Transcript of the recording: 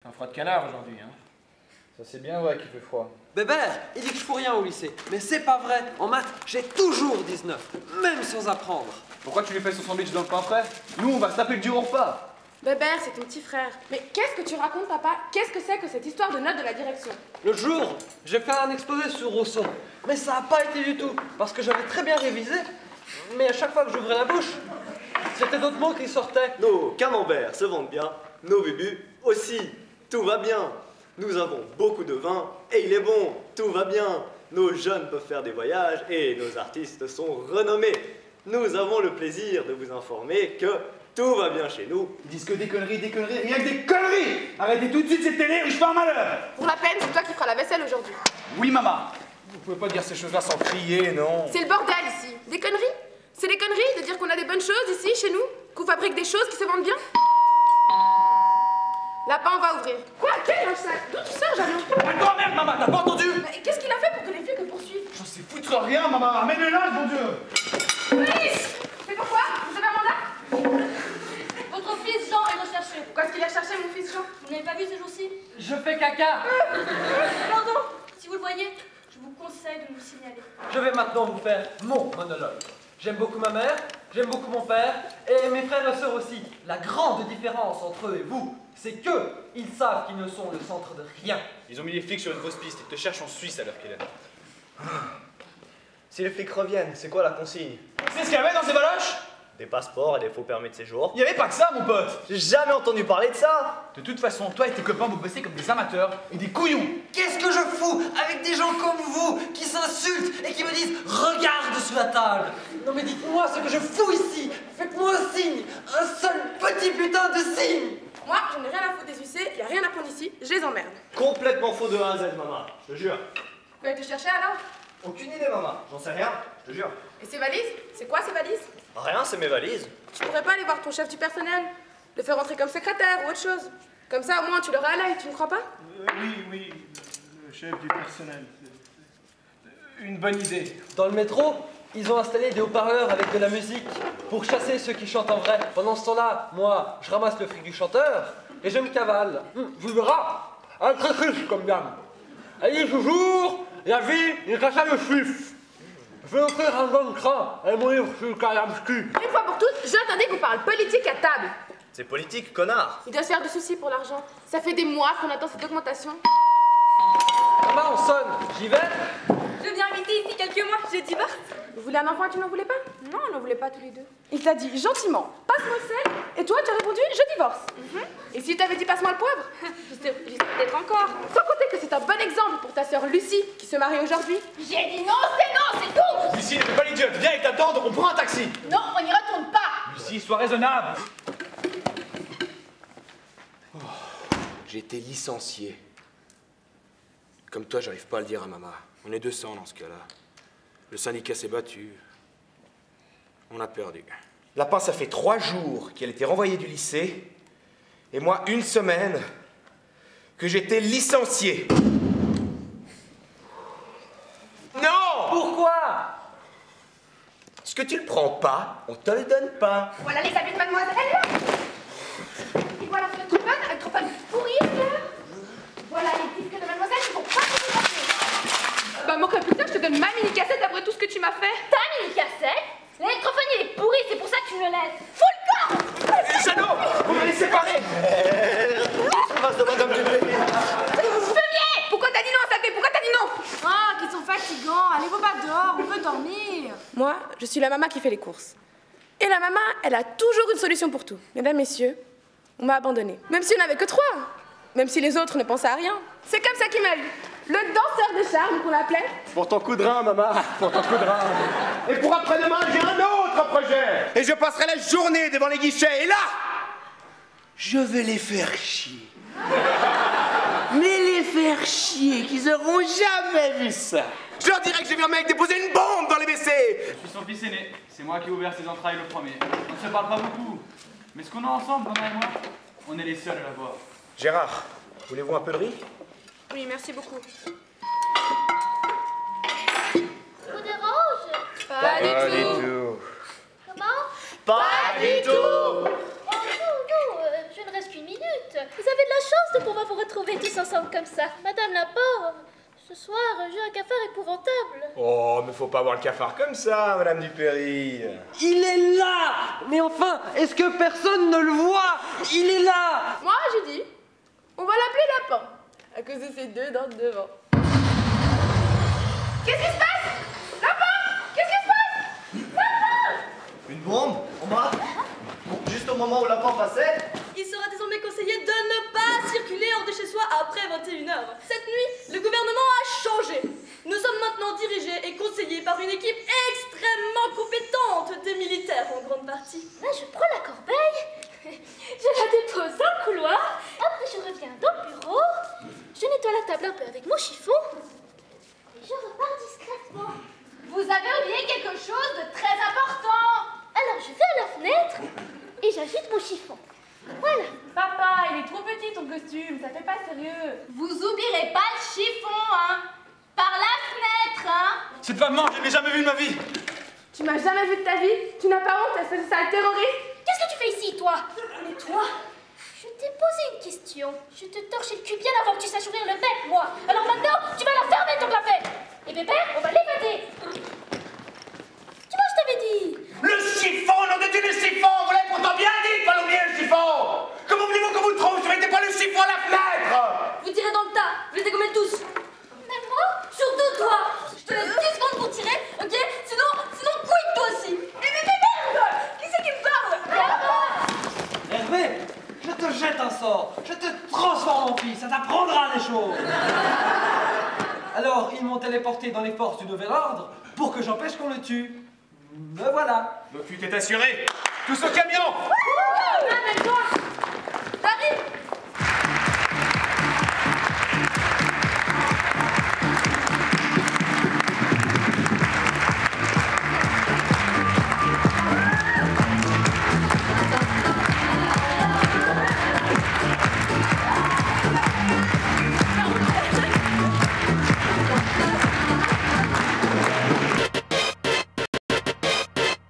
Un froid de canard aujourd'hui, hein. Ça c'est bien vrai qu'il fait froid. Bébert, il dit que je fous rien au lycée. Mais c'est pas vrai. En maths, j'ai toujours 19, même sans apprendre. Pourquoi tu lui fais son sandwich dans le pain frais? Nous, on va se taper le dur au repas. Bébert, c'est ton petit frère. Mais qu'est-ce que tu racontes, papa? Qu'est-ce que c'est que cette histoire de notes de la direction? Le jour, j'ai fait un exposé sur Rousseau. Mais ça n'a pas été du tout. Parce que j'avais très bien révisé. Mais à chaque fois que j'ouvrais la bouche, c'était d'autres mots qui sortaient. Nos camemberts se vendent bien, nos bubus aussi, tout va bien. Nous avons beaucoup de vin et il est bon, tout va bien. Nos jeunes peuvent faire des voyages et nos artistes sont renommés. Nous avons le plaisir de vous informer que tout va bien chez nous. Ils disent que des conneries, rien que des conneries! Arrêtez tout de suite cette télé, je fais un malheur! Pour la peine, c'est toi qui feras la vaisselle aujourd'hui. Oui, maman! Vous pouvez pas dire ces choses-là sans crier, non? C'est le bordel ici. Des conneries? C'est des conneries de dire qu'on a des bonnes choses ici, chez nous? Qu'on fabrique des choses qui se vendent bien? Lapin, on va ouvrir. Quoi? Quel linge-sac? D'où tu sors, Jeannot? Attends, merde, maman, t'as pas entendu? Mais qu'est-ce qu'il a fait pour que les flics le poursuivent? J'en sais foutre rien, maman! Amène le linge, mon Dieu! Police! C'est pourquoi? Vous avez un mandat? Votre fils Jean est recherché. Pourquoi est-ce qu'il a cherché mon fils Jean? Vous n'avez pas vu ces jours-ci? Je fais caca. Pardon. Si vous le voyez, je vous conseille de nous signaler. Je vais maintenant vous faire mon monologue. J'aime beaucoup ma mère, j'aime beaucoup mon père, et mes frères et sœurs aussi. La grande différence entre eux et vous, c'est que ils savent qu'ils ne sont le centre de rien. Ils ont mis les flics sur une fausse piste et te cherchent en Suisse à l'heure qu'il est. Si les flics reviennent, c'est quoi la consigne? C'est ce qu'il y avait dans ces baloches? Des passeports et des faux permis de séjour. Il y avait pas que ça, mon pote! J'ai jamais entendu parler de ça. De toute façon, toi et tes copains, vous bossez comme des amateurs et des couillons! Qu'est-ce que je fous avec des gens comme vous qui s'insultent et qui me disent « Regarde sous la table !» Non mais dites-moi ce que je fous ici. Faites-moi un signe, un seul petit putain de signe. Moi, j'en ai rien à foutre des UC, y a rien à prendre ici, je les emmerde. Complètement faux de A à Z, maman, je te jure. Vous allez te chercher alors? Aucune idée, maman, j'en sais rien, je te jure. Et ces valises? C'est quoi ces valises? Rien, c'est mes valises. Tu pourrais pas aller voir ton chef du personnel? Le faire rentrer comme secrétaire ou autre chose? Comme ça, au moins, tu l'auras à l'œil, tu ne crois pas? Oui, le chef du personnel. Une bonne idée. Dans le métro, ils ont installé des haut-parleurs avec de la musique pour chasser ceux qui chantent en vrai. Pendant ce temps-là, moi, je ramasse le fric du chanteur et je me cavale. Tu verras, un très riche comme dame. Elle dit toujours, la vie, il casse le chiffre. Je vais offrir un bon train et mon livre sur Kalamski. Une fois pour toutes, j'entendais qu'on parle politique à table. C'est politique, connard. Il doit se faire de soucis pour l'argent. Ça fait des mois qu'on attend cette augmentation. Maman, on sonne. J'y vais. Je viens habiter ici quelques mois, je divorce. Vous voulez un enfant et tu n'en voulais pas? Non, on n'en voulait pas tous les deux. Il t'a dit gentiment, passe-moi le sel, et toi tu as répondu, je divorce. Et si t'avais dit passe-moi le poivre? J'y sais peut-être encore. Sans compter que c'est un bon exemple pour ta sœur Lucie, qui se marie aujourd'hui. J'ai dit non, c'est tout. Lucie, ne fais pas l'idiote, viens et t'attendre, on prend un taxi. Non, on n'y retourne pas. Lucie, sois raisonnable. J'ai été licencié. Comme toi, j'arrive pas à le dire à maman. On est 200 dans ce cas-là. Le syndicat s'est battu. On a perdu. Lapin, ça fait 3 jours qu'elle était renvoyée du lycée. Et moi, 1 semaine que j'étais licencié. Non! Pourquoi? Ce que tu le prends pas, on te le donne pas. Voilà les habits de mademoiselle. Et voilà ce trophone avec trophone pourri, là. Voilà les disques de mademoiselle qui vont pas se passer. Bah manquerait plus tard, je te donne ma mini-cassette après tout ce que tu m'as fait. Ta mini-cassette. L'électrophone il est pourri, c'est pour ça que tu me le laisses. Fous le camp. Jeannot, on va les séparer. On va se demander comme tu le fais. Fumier! Pourquoi t'as dit non à Sacré? Pourquoi t'as dit non? Ah, qu'ils sont fatigants. Allez, vos pas dehors, on veut dormir. Moi, je suis la maman qui fait les courses. Et la maman, elle a toujours une solution pour tout. Mesdames, messieurs, on m'a abandonnée. Même si on n'avait que 3. Même si les autres ne pensaient à rien. C'est comme ça qu'il m'a eu. Le danseur de charme qu'on l'appelait. Pour ton coup de rein, maman, pour ton coup de rein. Et pour après-demain, j'ai un autre projet. Et je passerai la journée devant les guichets. Et là, je vais les faire chier. Mais les faire chier, qu'ils auront jamais vu ça. Je leur dirai que j'ai vu un mec déposer une bombe dans les WC. Je suis son fils aîné. C'est moi qui ai ouvert ses entrailles le premier. On ne se parle pas beaucoup. Mais ce qu'on a ensemble, maman et moi, on est les seuls à l'avoir. Gérard, voulez-vous un peu de riz? Oui, merci beaucoup. Vous dérange? Pas du tout. Comment? Pas du tout. Oh non, non, je ne reste qu'une minute. zut! Vous avez de la chance de pouvoir vous retrouver tous ensemble comme ça. Madame la pauvre, ce soir, j'ai un cafard épouvantable. Oh, mais faut pas voir le cafard comme ça, Madame Dupéry. Il est là! Mais enfin, est-ce que personne ne le voit? Il est là! Moi, j'ai dit, on va l'appeler Lapin, à cause de ces deux dents de devant. Qu'est-ce qui se passe? Lapin! Qu'est-ce qui se passe? Lapin! Une bombe? En bas? Juste au moment où la porte passait? Il sera désormais conseillé de ne pas circuler hors de chez soi après 21h. Cette nuit, le gouvernement a changé. Nous sommes maintenant dirigés et conseillés par une équipe extrêmement compétente des militaires en grande partie. Là, je prends la corbeille, je la dépose dans le couloir, après je reviens dans le bureau, je nettoie la table un peu avec mon chiffon, et je repars discrètement. Vous avez oublié quelque chose de très important. Alors je vais à la fenêtre et j'agite mon chiffon. Voilà. Papa, il est trop petit ton costume, ça fait pas sérieux. Vous oublierez pas le chiffon, hein. Par la fenêtre, hein. Cette femme, je ne l'ai jamais vue de ma vie. Tu m'as jamais vu de ta vie? Tu n'as pas honte, espèce de sale terroriste? Qu'est-ce que tu fais ici, toi? Mais toi, je t'ai posé une question. Je te torchais le cul bien avant que tu saches ouvrir le bec, moi. Alors maintenant, tu vas la fermer ton clapet. Et Pépère, on va l'évader. Tu vois, je t'avais dit. Le chiffon, nom de Dieu, le chiffon! Vous l'avez pourtant bien dit de pas l'oublier, le chiffon! Comment voulez-vous que vous trouve? Je ne mettez pas le chiffon à la fenêtre! Vous tirez dans le tas, je les dégommez tous. Mais moi? Surtout toi. Je te laisse 10 secondes pour tirer, ok? Sinon, quitte toi aussi. Mais merde! Qui c'est qui me parle? Hervé, je te jette un sort. Je te transforme en fille. Ça t'apprendra des choses. Alors, ils m'ont téléporté dans les forces du Nouvel Ordre pour que j'empêche qu'on le tue. Me voilà. Nos fuites est assurée. Tous au camion! Amène-toi!